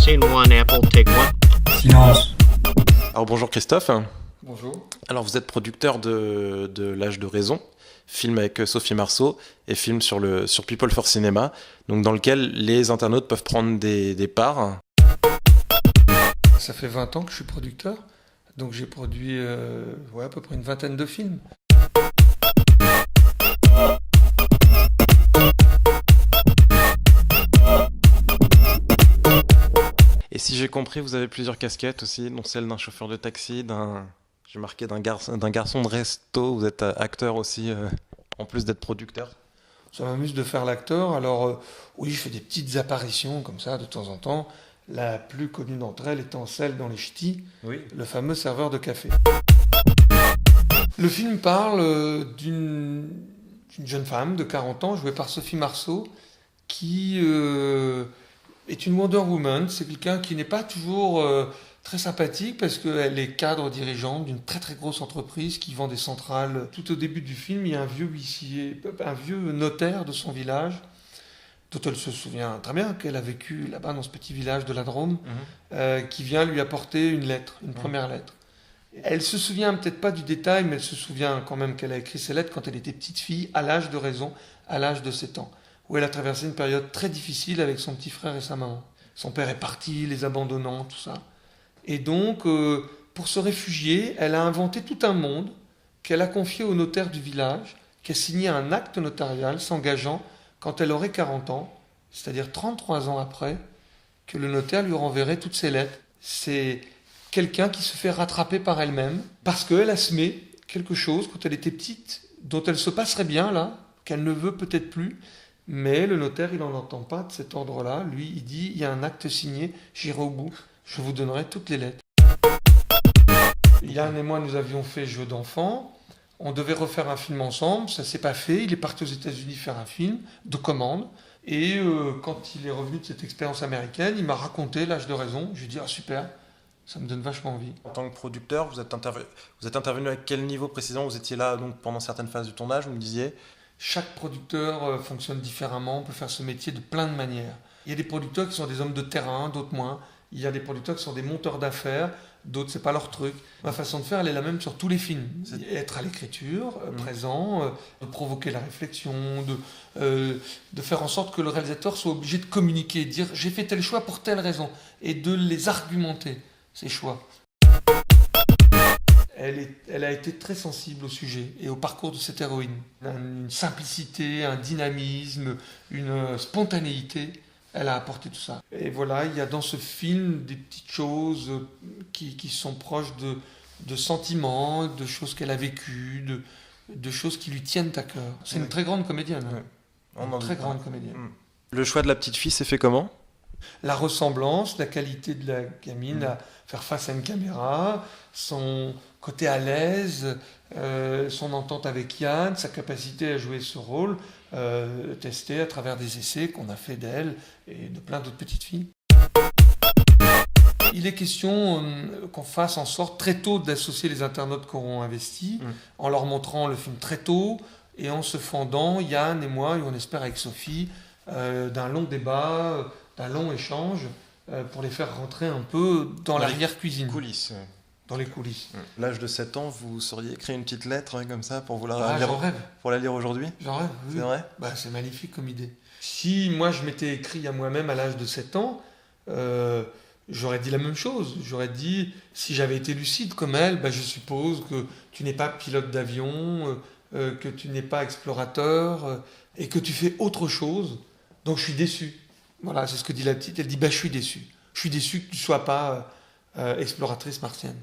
Scene one, Apple, take one. Silence. Alors bonjour Christophe. Bonjour. Alors vous êtes producteur de L'Âge de raison, film avec Sophie Marceau et film sur People for Cinema, donc dans lequel les internautes peuvent prendre des parts. Ça fait 20 ans que je suis producteur, donc j'ai produit à peu près une vingtaine de films. Et si j'ai compris, vous avez plusieurs casquettes aussi, dont celle d'un chauffeur de taxi, j'ai marqué d'un garçon de resto, vous êtes acteur aussi, en plus d'être producteur. Ça m'amuse de faire l'acteur, alors oui, je fais des petites apparitions comme ça de temps en temps, la plus connue d'entre elles étant celle dans Les Ch'tis, Oui. le fameux serveur de café. Le film parle d'une jeune femme de 40 ans, jouée par Sophie Marceau, qui est une Wonder Woman. C'est quelqu'un qui n'est pas toujours très sympathique parce qu'elle est cadre dirigeante d'une très très grosse entreprise qui vend des centrales. Tout au début du film, il y a un vieux huissier, un vieux notaire de son village, dont elle se souvient très bien qu'elle a vécu là-bas dans ce petit village de la Drôme, qui vient lui apporter une lettre, une première lettre. Elle se souvient peut-être pas du détail, mais elle se souvient quand même qu'elle a écrit ces lettres quand elle était petite fille, à l'âge de raison, à l'âge de 7 ans, où elle a traversé une période très difficile avec son petit frère et sa maman. Son père est parti, les abandonnant, tout ça. Et donc, pour se réfugier, elle a inventé tout un monde qu'elle a confié au notaire du village, qui a signé un acte notarial s'engageant, quand elle aurait 40 ans, c'est-à-dire 33 ans après, que le notaire lui renverrait toutes ses lettres. C'est quelqu'un qui se fait rattraper par elle-même, parce qu'elle a semé quelque chose quand elle était petite, dont elle se passerait bien là, qu'elle ne veut peut-être plus, mais le notaire, il n'en entend pas de cet ordre-là. Lui, il dit, il y a un acte signé, j'irai au bout, je vous donnerai toutes les lettres. Yann et moi, nous avions fait Jeu d'enfant. On devait refaire un film ensemble, ça s'est pas fait. Il est parti aux États-Unis faire un film de commande. Et quand il est revenu de cette expérience américaine, il m'a raconté L'Âge de raison. Je lui ai dit, ah super, ça me donne vachement envie. En tant que producteur, vous êtes intervenu à quel niveau précisément? Vous étiez là donc pendant certaines phases du tournage, vous me disiez? Chaque producteur fonctionne différemment, on peut faire ce métier de plein de manières. Il y a des producteurs qui sont des hommes de terrain, d'autres moins. Il y a des producteurs qui sont des monteurs d'affaires, d'autres c'est pas leur truc. Ma façon de faire, elle est la même sur tous les films. Être à l'écriture, présent, de provoquer la réflexion, de faire en sorte que le réalisateur soit obligé de communiquer, de dire j'ai fait tel choix pour telle raison, et de les argumenter, ces choix. Elle a été très sensible au sujet et au parcours de cette héroïne. Une simplicité, un dynamisme, une spontanéité, elle a apporté tout ça. Et voilà, il y a dans ce film des petites choses qui sont proches de sentiments, de choses qu'elle a vécues, de choses qui lui tiennent à cœur. C'est une très grande comédienne. Ouais. Une très grande comédienne. Le choix de la petite fille s'est fait comment? La ressemblance, la qualité de la gamine à faire face à une caméra, son côté à l'aise, son entente avec Yann, sa capacité à jouer ce rôle, testé à travers des essais qu'on a fait d'elle et de plein d'autres petites filles. Il est question qu'on fasse en sorte très tôt d'associer les internautes qui auront investi, en leur montrant le film très tôt et en se fendant, Yann et moi, et on espère avec Sophie, d'un long débat, d'un long échange pour les faire rentrer un peu dans l'arrière-cuisine. Coulisses. Dans les coulisses. L'âge de 7 ans, vous sauriez écrire une petite lettre comme ça pour J'en rêve. Pour la lire aujourd'hui? J'en rêve, oui. C'est vrai? C'est magnifique comme idée. Si moi je m'étais écrit à moi-même à l'âge de 7 ans, j'aurais dit la même chose. J'aurais dit, si j'avais été lucide comme elle, je suppose que tu n'es pas pilote d'avion, que tu n'es pas explorateur, et que tu fais autre chose. Donc je suis déçu. Voilà, c'est ce que dit la petite. Elle dit, je suis déçu. Je suis déçu que tu ne sois pas exploratrice martienne.